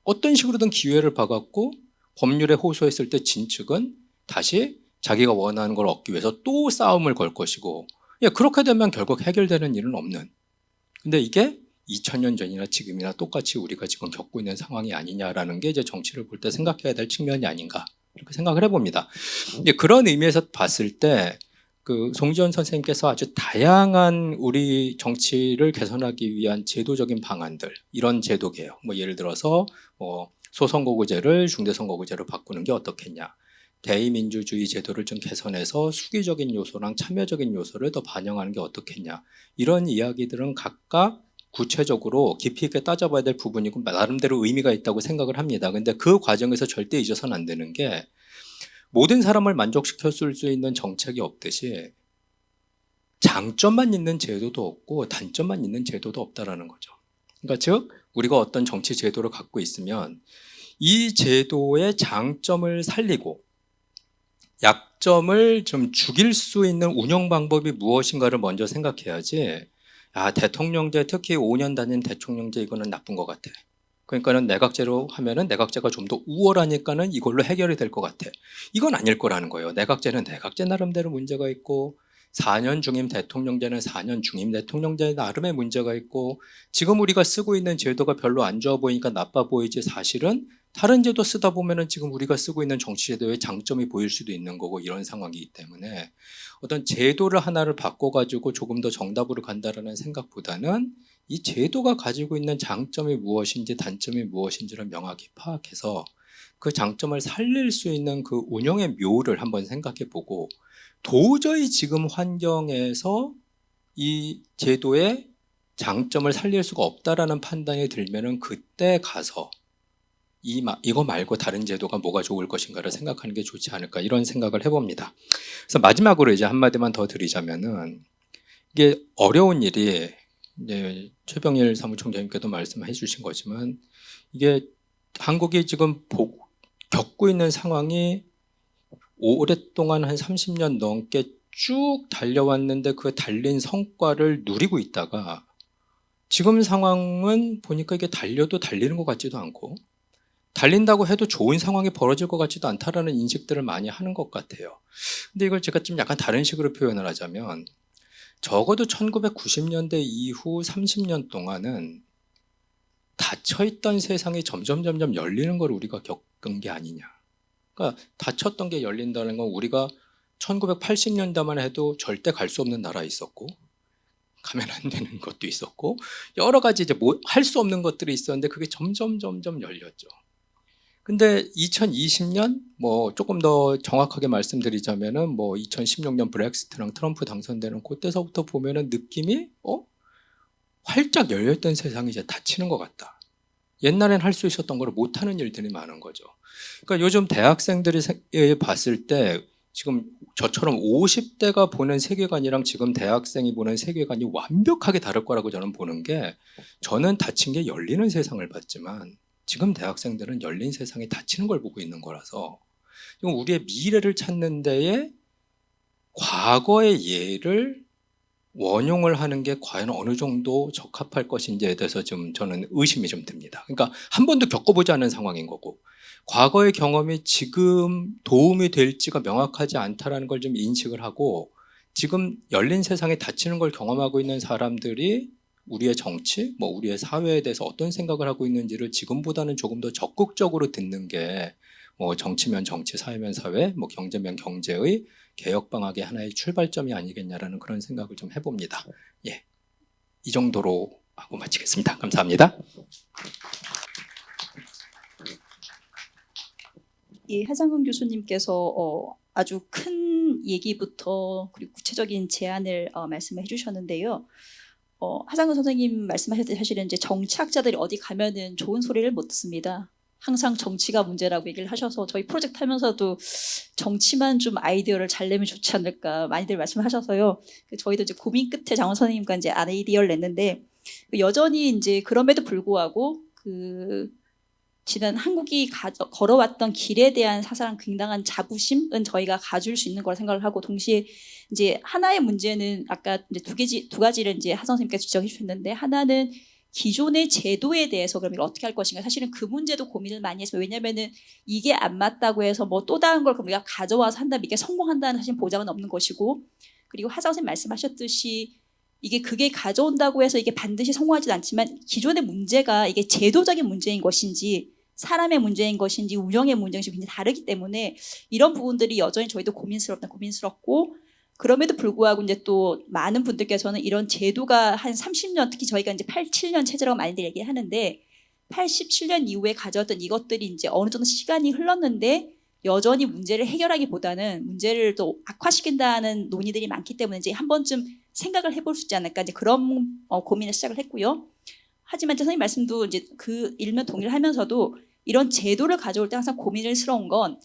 어떤 식으로든 기회를 봐갖고 법률에 호소했을 때 진 측은 다시 자기가 원하는 걸 얻기 위해서 또 싸움을 걸 것이고 그렇게 되면 결국 해결되는 일은 없는. 근데 이게 2000년 전이나 지금이나 똑같이 우리가 지금 겪고 있는 상황이 아니냐라는 게 이제 정치를 볼 때 생각해야 될 측면이 아닌가 이렇게 생각을 해봅니다. 그런 의미에서 봤을 때 그 송지연 선생님께서 아주 다양한 우리 정치를 개선하기 위한 제도적인 방안들 이런 제도 개혁 예를 들어서 소선거구제를 중대선거구제로 바꾸는 게 어떻겠냐 대의민주주의 제도를 좀 개선해서 수기적인 요소랑 참여적인 요소를 더 반영하는 게 어떻겠냐 이런 이야기들은 각각 구체적으로 깊이 있게 따져봐야 될 부분이고 나름대로 의미가 있다고 생각을 합니다. 근데 그 과정에서 절대 잊어서는 안 되는 게 모든 사람을 만족시켜줄 수 있는 정책이 없듯이 장점만 있는 제도도 없고 단점만 있는 제도도 없다라는 거죠. 그러니까 즉 우리가 어떤 정치 제도를 갖고 있으면 이 제도의 장점을 살리고 약점을 좀 죽일 수 있는 운영 방법이 무엇인가를 먼저 생각해야지 대통령제 특히 5년 단임 대통령제 이거는 나쁜 것 같아. 그러니까는 내각제로 하면은 내각제가 좀 더 우월하니까는 이걸로 해결이 될 것 같아. 이건 아닐 거라는 거예요. 내각제는 내각제 나름대로 문제가 있고 4년 중임 대통령제는 4년 중임 대통령제 나름의 문제가 있고 지금 우리가 쓰고 있는 제도가 별로 안 좋아 보이니까 나빠 보이지 사실은 다른 제도 쓰다 보면은 지금 우리가 쓰고 있는 정치 제도의 장점이 보일 수도 있는 거고 이런 상황이기 때문에 어떤 제도를 하나를 바꿔가지고 조금 더 정답으로 간다라는 생각보다는 이 제도가 가지고 있는 장점이 무엇인지 단점이 무엇인지를 명확히 파악해서 그 장점을 살릴 수 있는 그 운영의 묘를 한번 생각해 보고 도저히 지금 환경에서 이 제도의 장점을 살릴 수가 없다라는 판단이 들면은 그때 가서 이거 말고 다른 제도가 뭐가 좋을 것인가를 생각하는 게 좋지 않을까 이런 생각을 해봅니다. 그래서 마지막으로 이제 한마디만 더 드리자면은 이게 어려운 일이 이제 최병일 사무총장님께도 말씀해 주신 거지만 이게 한국이 지금 겪고 있는 상황이 오랫동안 한 30년 넘게 쭉 달려왔는데 그 달린 성과를 누리고 있다가 지금 상황은 보니까 이게 달려도 달리는 것 같지도 않고 달린다고 해도 좋은 상황이 벌어질 것 같지도 않다라는 인식들을 많이 하는 것 같아요. 근데 이걸 제가 좀 약간 다른 식으로 표현을 하자면 적어도 1990년대 이후 30년 동안은 닫혀있던 세상이 점점 열리는 걸 우리가 겪은 게 아니냐. 그러니까 닫혔던 게 열린다는 건 우리가 1980년대만 해도 절대 갈 수 없는 나라에 있었고 가면 안 되는 것도 있었고 여러 가지 이제 뭐 할 수 없는 것들이 있었는데 그게 점점 열렸죠. 근데 2020년 뭐 조금 더 정확하게 말씀드리자면은 뭐 2016년 브렉시트랑 트럼프 당선되는 그때서부터 보면은 느낌이 활짝 열렸던 세상이 이제 닫히는 것 같다. 옛날엔 할 수 있었던 걸 못하는 일들이 많은 거죠. 그러니까 요즘 대학생들이 봤을 때 지금 저처럼 50대가 보는 세계관이랑 지금 대학생이 보는 세계관이 완벽하게 다를 거라고 저는 보는 게 저는 닫힌 게 열리는 세상을 봤지만 지금 대학생들은 열린 세상이 닫히는 걸 보고 있는 거라서 우리의 미래를 찾는 데에 과거의 예를 원용을 하는 게 과연 어느 정도 적합할 것인지에 대해서 좀 저는 의심이 좀 듭니다. 그러니까 한 번도 겪어보지 않은 상황인 거고 과거의 경험이 지금 도움이 될지가 명확하지 않다라는 걸 좀 인식을 하고 지금 열린 세상에 닫히는 걸 경험하고 있는 사람들이 우리의 정치, 뭐 우리의 사회에 대해서 어떤 생각을 하고 있는지를 지금보다는 조금 더 적극적으로 듣는 게 뭐 정치면 정치, 사회면 사회, 뭐 경제면 경제의 개혁 방안의 하나의 출발점이 아니겠냐라는 그런 생각을 좀 해봅니다. 예, 이 정도로 하고 마치겠습니다. 감사합니다. 이 하상훈 교수님께서 아주 큰 얘기부터 그리고 구체적인 제안을 말씀해 주셨는데요. 하상훈 선생님 말씀하셨듯이 사실은 이제 정치학자들이 어디 가면은 좋은 소리를 못 듣습니다. 항상 정치가 문제라고 얘기를 하셔서 저희 프로젝트 하면서도 정치만 좀 아이디어를 잘 내면 좋지 않을까 많이들 말씀하셔서요. 저희도 이제 고민 끝에 장원 선생님과 이제 아이디어를 냈는데 여전히 이제 그럼에도 불구하고 지난 한국이 걸어왔던 길에 대한 사실상 굉장한 자부심은 저희가 가질 수 있는 거라 생각을 하고 동시에 이제 하나의 문제는 아까 이제 두 가지를 이제 하 선생님께서 지적해 주셨는데 하나는 기존의 제도에 대해서 그럼 이걸 어떻게 할 것인가 사실은 그 문제도 고민을 많이 했어요. 왜냐하면은 이게 안 맞다고 해서 뭐 또 다른 걸 우리가 가져와서 한다면 이게 성공한다는 사실 보장은 없는 것이고 그리고 하상 선생님 말씀하셨듯이 그게 가져온다고 해서 이게 반드시 성공하지는 않지만 기존의 문제가 이게 제도적인 문제인 것인지 사람의 문제인 것인지 운영의 문제인지 굉장히 다르기 때문에 이런 부분들이 여전히 저희도 고민스럽고 그럼에도 불구하고 이제 또 많은 분들께서는 이런 제도가 한 30년 특히 저희가 이제 87년 체제라고 많이들 얘기하는데 87년 이후에 가져왔던 이것들이 이제 어느 정도 시간이 흘렀는데 여전히 문제를 해결하기보다는 문제를 또 악화시킨다는 논의들이 많기 때문에 이제 한 번쯤 생각을 해볼 수 있지 않을까 이제 그런 고민을 시작을 했고요. 하지만 선생님 말씀도 이제 그 일면 동의를 하면서도 이런 제도를 가져올 때 항상 고민스러운 건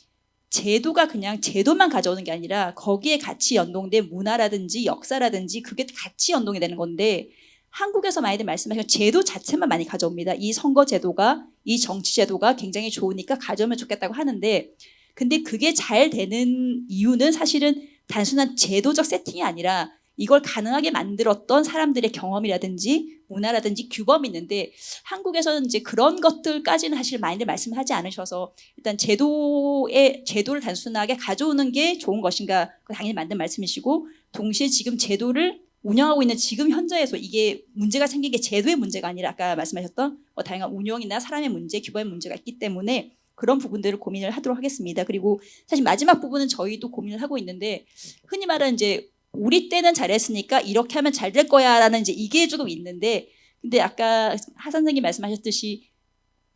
제도가 그냥 제도만 가져오는 게 아니라 거기에 같이 연동된 문화라든지 역사라든지 그게 같이 연동이 되는 건데 한국에서 많이들 말씀하시는 제도 자체만 많이 가져옵니다. 이 선거 제도가 이 정치 제도가 굉장히 좋으니까 가져오면 좋겠다고 하는데 근데 그게 잘 되는 이유는 사실은 단순한 제도적 세팅이 아니라 이걸 가능하게 만들었던 사람들의 경험이라든지 문화라든지 규범이 있는데 한국에서는 이제 그런 것들까지는 사실 많이들 말씀하지 않으셔서 일단 제도를 단순하게 가져오는 게 좋은 것인가 당연히 맞는 말씀이시고 동시에 지금 제도를 운영하고 있는 지금 현재에서 이게 문제가 생긴 게 제도의 문제가 아니라 아까 말씀하셨던 다양한 운영이나 사람의 문제, 규범의 문제가 있기 때문에 그런 부분들을 고민을 하도록 하겠습니다. 그리고 사실 마지막 부분은 저희도 고민을 하고 있는데 흔히 말하는 이제 우리 때는 잘했으니까 이렇게 하면 잘 될 거야라는 이제 이게 조금 있는데 근데 아까 하 선생님 말씀하셨듯이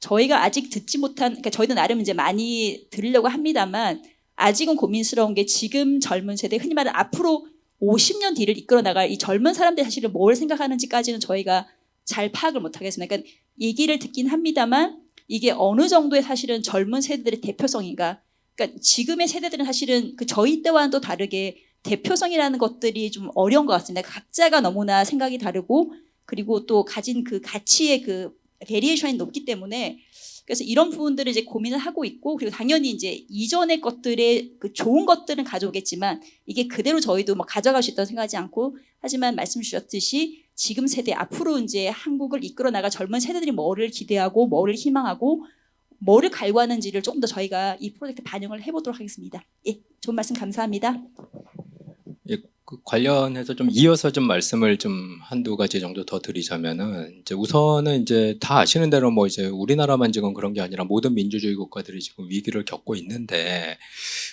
저희가 아직 듣지 못한 그러니까 저희도 나름 이제 많이 들으려고 합니다만 아직은 고민스러운 게 지금 젊은 세대 흔히 말하는 앞으로 50년 뒤를 이끌어 나갈 이 젊은 사람들이 사실은 뭘 생각하는지까지는 저희가 잘 파악을 못 하겠습니다. 그러니까 얘기를 듣긴 합니다만 이게 어느 정도의 사실은 젊은 세대들의 대표성인가? 그러니까 지금의 세대들은 사실은 그 저희 때와는 또 다르게 대표성이라는 것들이 좀 어려운 것 같습니다. 각자가 너무나 생각이 다르고 그리고 또 가진 그 가치의 그 베리에이션이 높기 때문에 그래서 이런 부분들을 이제 고민을 하고 있고 그리고 당연히 이제 이전의 것들의 그 좋은 것들은 가져오겠지만 이게 그대로 저희도 뭐 가져갈 수 있다고 생각하지 않고 하지만 말씀 주셨듯이 지금 세대 앞으로 이제 한국을 이끌어 나갈 젊은 세대들이 뭐를 기대하고 뭐를 희망하고 뭐를 갈구하는지를 조금 더 저희가 이 프로젝트 반영을 해보도록 하겠습니다. 예, 좋은 말씀 감사합니다. 예, 그 관련해서 좀 이어서 좀 말씀을 좀 한두 가지 정도 더 드리자면은 이제 우선은 이제 다 아시는 대로 뭐 이제 우리나라만 지금 그런 게 아니라 모든 민주주의 국가들이 지금 위기를 겪고 있는데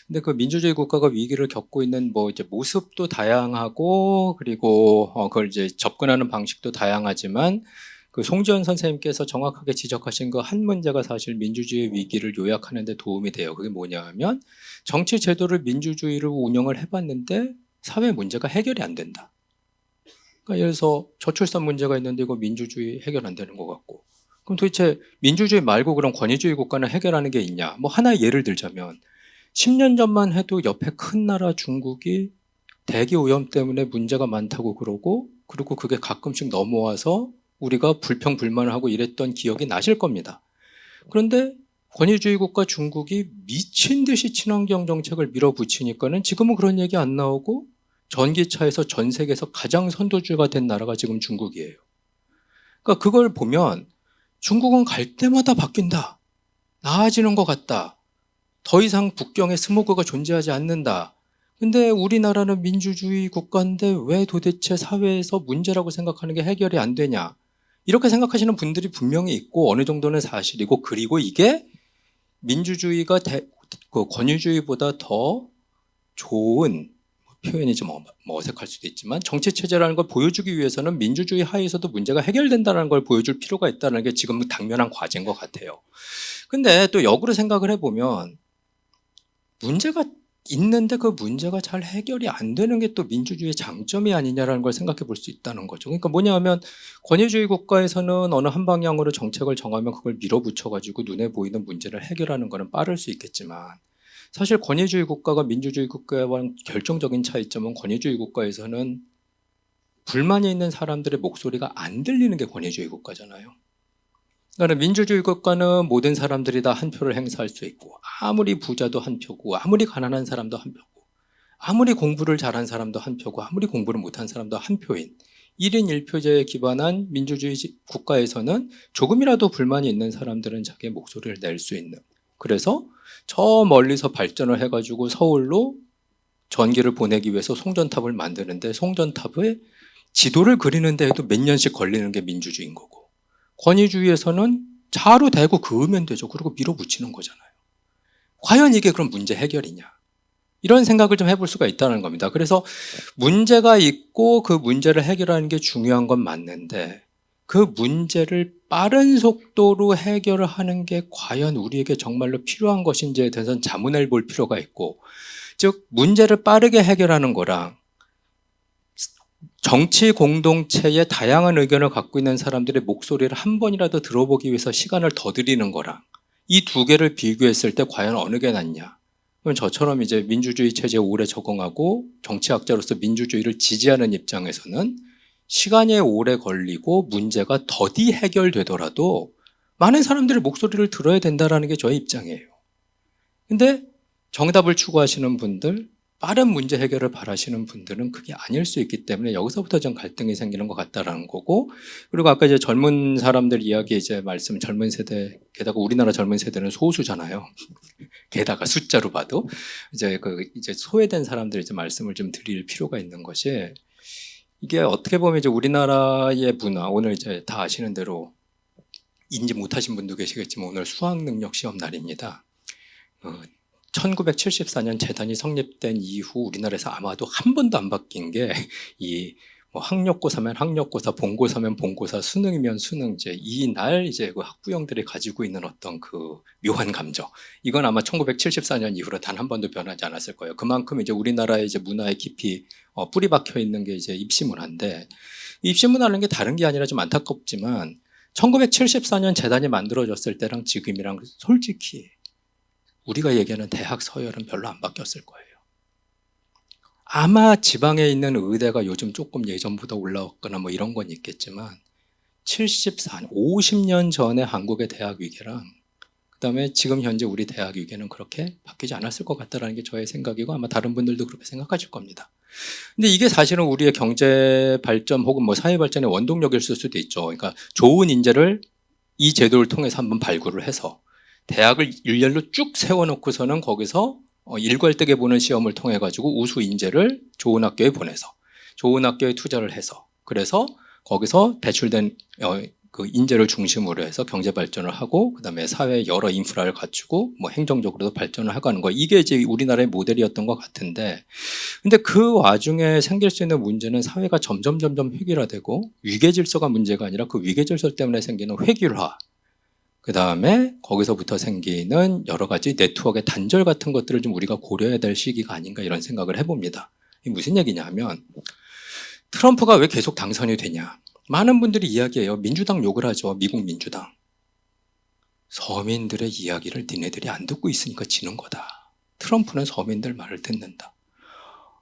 근데 그 민주주의 국가가 위기를 겪고 있는 뭐 이제 모습도 다양하고 그리고 그걸 이제 접근하는 방식도 다양하지만 그 송지연 선생님께서 정확하게 지적하신 그 한 문제가 사실 민주주의 위기를 요약하는 데 도움이 돼요. 그게 뭐냐 하면 정치 제도를 민주주의로 운영을 해봤는데 사회 문제가 해결이 안 된다. 그러니까 예를 들어서 저출산 문제가 있는데 이거 민주주의 해결 안 되는 것 같고 그럼 도대체 민주주의 말고 그럼 권위주의 국가는 해결하는 게 있냐. 뭐 하나의 예를 들자면 10년 전만 해도 옆에 큰 나라 중국이 대기 오염 때문에 문제가 많다고 그러고 그리고 그게 가끔씩 넘어와서 우리가 불평불만을 하고 이랬던 기억이 나실 겁니다. 그런데 권위주의 국가 중국이 미친 듯이 친환경 정책을 밀어붙이니까는 지금은 그런 얘기 안 나오고 전기차에서 전 세계에서 가장 선도주가 된 나라가 지금 중국이에요. 그러니까 그걸 보면 중국은 갈 때마다 바뀐다. 나아지는 것 같다. 더 이상 북경에 스모그가 존재하지 않는다. 근데 우리나라는 민주주의 국가인데 왜 도대체 사회에서 문제라고 생각하는 게 해결이 안 되냐. 이렇게 생각하시는 분들이 분명히 있고 어느 정도는 사실이고 그리고 이게 민주주의가 그 권위주의보다 더 좋은 표현이 좀 어색할 수도 있지만 정치체제라는 걸 보여주기 위해서는 민주주의 하에서도 문제가 해결된다는 걸 보여줄 필요가 있다는 게 지금 당면한 과제인 것 같아요. 근데 또 역으로 생각을 해보면 문제가 있는데 그 문제가 잘 해결이 안 되는 게 또 민주주의의 장점이 아니냐라는 걸 생각해 볼 수 있다는 거죠. 그러니까 뭐냐 하면 권위주의 국가에서는 어느 한 방향으로 정책을 정하면 그걸 밀어붙여 가지고 눈에 보이는 문제를 해결하는 거는 빠를 수 있겠지만 사실 권위주의 국가가 민주주의 국가와 결정적인 차이점은 권위주의 국가에서는 불만이 있는 사람들의 목소리가 안 들리는 게 권위주의 국가잖아요. 그러니까 민주주의 국가는 모든 사람들이 다 한 표를 행사할 수 있고 아무리 부자도 한 표고 아무리 가난한 사람도 한 표고 아무리 공부를 잘한 사람도 한 표고 아무리 공부를 못한 사람도 한 표인 1인 1표제에 기반한 민주주의 국가에서는 조금이라도 불만이 있는 사람들은 자기의 목소리를 낼 수 있는 그래서 저 멀리서 발전을 해가지고 서울로 전기를 보내기 위해서 송전탑을 만드는데 송전탑의 지도를 그리는 데에도 몇 년씩 걸리는 게 민주주의인 거고 권위주의에서는 자로 대고 그으면 되죠. 그리고 밀어붙이는 거잖아요. 과연 이게 그럼 문제 해결이냐? 이런 생각을 좀 해볼 수가 있다는 겁니다. 그래서 문제가 있고 그 문제를 해결하는 게 중요한 건 맞는데 그 문제를 빠른 속도로 해결을 하는 게 과연 우리에게 정말로 필요한 것인지에 대해서는 자문해 볼 필요가 있고 즉 문제를 빠르게 해결하는 거랑 정치 공동체에 다양한 의견을 갖고 있는 사람들의 목소리를 한 번이라도 들어보기 위해서 시간을 더 들이는 거랑 이 두 개를 비교했을 때 과연 어느 게 낫냐? 그럼 저처럼 이제 민주주의 체제에 오래 적응하고 정치학자로서 민주주의를 지지하는 입장에서는 시간이 오래 걸리고 문제가 더디 해결되더라도 많은 사람들의 목소리를 들어야 된다는 게 저의 입장이에요. 근데 정답을 추구하시는 분들, 빠른 문제 해결을 바라시는 분들은 그게 아닐 수 있기 때문에 여기서부터 좀 갈등이 생기는 것 같다라는 거고, 그리고 아까 이제 젊은 사람들 이야기 이제 말씀, 젊은 세대, 게다가 우리나라 젊은 세대는 소수잖아요. 게다가 숫자로 봐도 이제 소외된 사람들 이제 말씀을 좀 드릴 필요가 있는 것이, 이게 어떻게 보면 이제 우리나라의 문화, 오늘 이제 다 아시는 대로 인지 못하신 분도 계시겠지만 오늘 수학 능력 시험 날입니다. 1974년 재단이 성립된 이후 우리나라에서 아마도 한 번도 안 바뀐 게 이 뭐 학력고사면 학력고사, 본고사면 본고사, 수능이면 수능제, 이 날 이제 그 학부형들이 가지고 있는 어떤 그 묘한 감정, 이건 아마 1974년 이후로 단 한 번도 변하지 않았을 거예요. 그만큼 이제 우리나라의 이제 문화에 깊이 뿌리 박혀 있는 게 이제 입시 문화인데, 입시 문화라는 게 다른 게 아니라 좀 안타깝지만 1974년 재단이 만들어졌을 때랑 지금이랑 솔직히 우리가 얘기하는 대학 서열은 별로 안 바뀌었을 거예요. 아마 지방에 있는 의대가 요즘 조금 예전보다 올라왔거나 뭐 이런 건 있겠지만 50년 전에 한국의 대학 위계랑 그다음에 지금 현재 우리 대학 위계는 그렇게 바뀌지 않았을 것 같다라는 게 저의 생각이고, 아마 다른 분들도 그렇게 생각하실 겁니다. 근데 이게 사실은 우리의 경제 발전 혹은 뭐 사회 발전의 원동력일 수도 있죠. 그러니까 좋은 인재를 이 제도를 통해서 한번 발굴을 해서 대학을 일렬로 쭉 세워놓고서는 거기서 일괄되게 보는 시험을 통해 가지고 우수 인재를 좋은 학교에 보내서 좋은 학교에 투자를 해서, 그래서 거기서 배출된 그 인재를 중심으로 해서 경제 발전을 하고 그다음에 사회 여러 인프라를 갖추고 뭐 행정적으로도 발전을 해가는 거, 이게 이제 우리나라의 모델이었던 것 같은데, 근데 그 와중에 생길 수 있는 문제는 사회가 점점 획일화되고 위계 질서가 문제가 아니라 그 위계 질서 때문에 생기는 획일화, 그 다음에 거기서부터 생기는 여러 가지 네트워크의 단절 같은 것들을 좀 우리가 고려해야 될 시기가 아닌가, 이런 생각을 해봅니다. 이게 무슨 얘기냐 하면, 트럼프가 왜 계속 당선이 되냐, 많은 분들이 이야기해요. 민주당 욕을 하죠. 미국 민주당. 서민들의 이야기를 니네들이 안 듣고 있으니까 지는 거다. 트럼프는 서민들 말을 듣는다.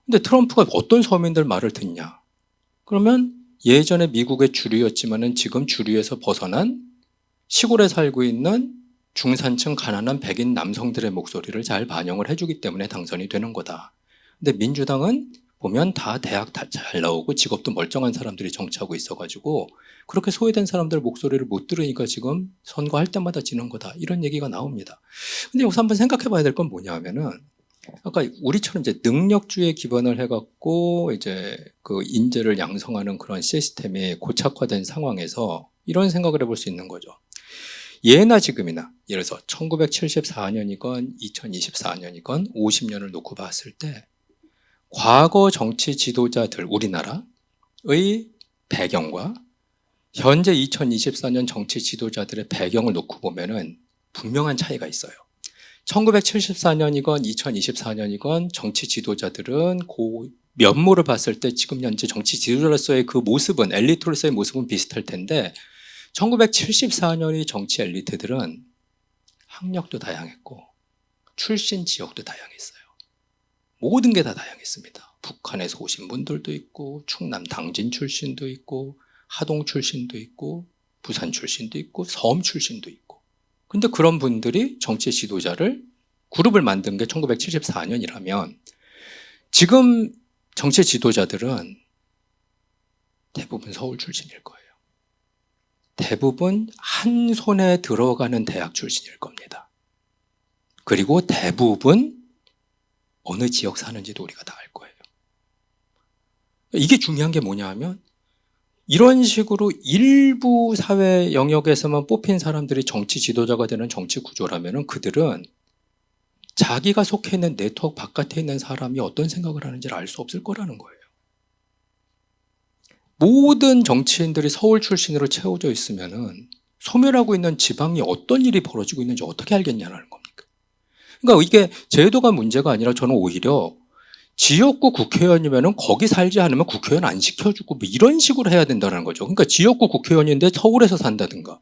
근데 트럼프가 어떤 서민들 말을 듣냐? 그러면 예전에 미국의 주류였지만은 지금 주류에서 벗어난 시골에 살고 있는 중산층 가난한 백인 남성들의 목소리를 잘 반영을 해주기 때문에 당선이 되는 거다. 근데 민주당은 보면 다 대학 다 잘 나오고 직업도 멀쩡한 사람들이 정치하고 있어가지고 그렇게 소외된 사람들 목소리를 못 들으니까 지금 선거할 때마다 지는 거다, 이런 얘기가 나옵니다. 근데 여기서 한번 생각해 봐야 될 건 뭐냐 하면은, 아까 우리처럼 이제 능력주의에 기반을 해갖고 이제 그 인재를 양성하는 그런 시스템이 고착화된 상황에서 이런 생각을 해볼 수 있는 거죠. 예나 지금이나, 예를 들어서 1974년이건 2024년이건 50년을 놓고 봤을 때 과거 정치 지도자들, 우리나라의 배경과 현재 2024년 정치 지도자들의 배경을 놓고 보면은 분명한 차이가 있어요. 1974년이건 2024년이건 정치 지도자들은 그 면모를 봤을 때 지금 현재 정치 지도자로서의 그 모습은, 엘리트로서의 모습은 비슷할 텐데, 1974년의 정치 엘리트들은 학력도 다양했고 출신 지역도 다양했어요. 모든 게 다 다양했습니다. 북한에서 오신 분들도 있고 충남 당진 출신도 있고 하동 출신도 있고 부산 출신도 있고 서울 출신도 있고. 근데 그런 분들이 정치 지도자를 그룹을 만든 게 1974년이라면 지금 정치 지도자들은 대부분 서울 출신일 거예요. 대부분 한 손에 들어가는 대학 출신일 겁니다. 그리고 대부분 어느 지역 사는지도 우리가 다 알 거예요. 이게 중요한 게 뭐냐 하면, 이런 식으로 일부 사회 영역에서만 뽑힌 사람들이 정치 지도자가 되는 정치 구조라면 그들은 자기가 속해 있는 네트워크 바깥에 있는 사람이 어떤 생각을 하는지를 알 수 없을 거라는 거예요. 모든 정치인들이 서울 출신으로 채워져 있으면은 소멸하고 있는 지방이 어떤 일이 벌어지고 있는지 어떻게 알겠냐는 겁니까? 그러니까 이게 제도가 문제가 아니라 저는 오히려 지역구 국회의원이면은 거기 살지 않으면 국회의원 안 시켜주고 뭐 이런 식으로 해야 된다는 거죠. 그러니까 지역구 국회의원인데 서울에서 산다든가.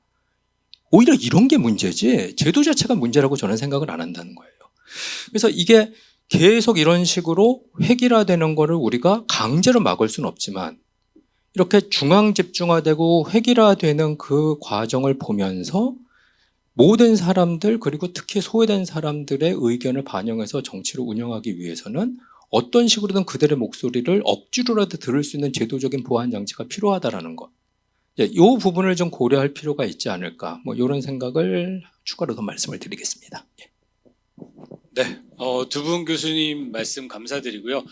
오히려 이런 게 문제지 제도 자체가 문제라고 저는 생각을 안 한다는 거예요. 그래서 이게 계속 이런 식으로 획일화되는 거를 우리가 강제로 막을 수는 없지만 이렇게 중앙 집중화되고 획일화되는 그 과정을 보면서 모든 사람들 그리고 특히 소외된 사람들의 의견을 반영해서 정치를 운영하기 위해서는 어떤 식으로든 그들의 목소리를 억지로라도 들을 수 있는 제도적인 보완 장치가 필요하다라는 것. 이 부분을 좀 고려할 필요가 있지 않을까. 뭐 이런 생각을 추가로 더 말씀을 드리겠습니다. 네, 두 분 교수님 말씀 감사드리고요.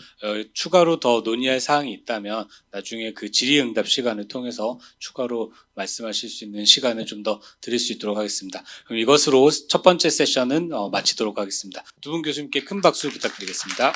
추가로 더 논의할 사항이 있다면 나중에 그 질의응답 시간을 통해서 추가로 말씀하실 수 있는 시간을 좀 더 드릴 수 있도록 하겠습니다. 그럼 이것으로 첫 번째 세션은 마치도록 하겠습니다. 두 분 교수님께 큰 박수 부탁드리겠습니다.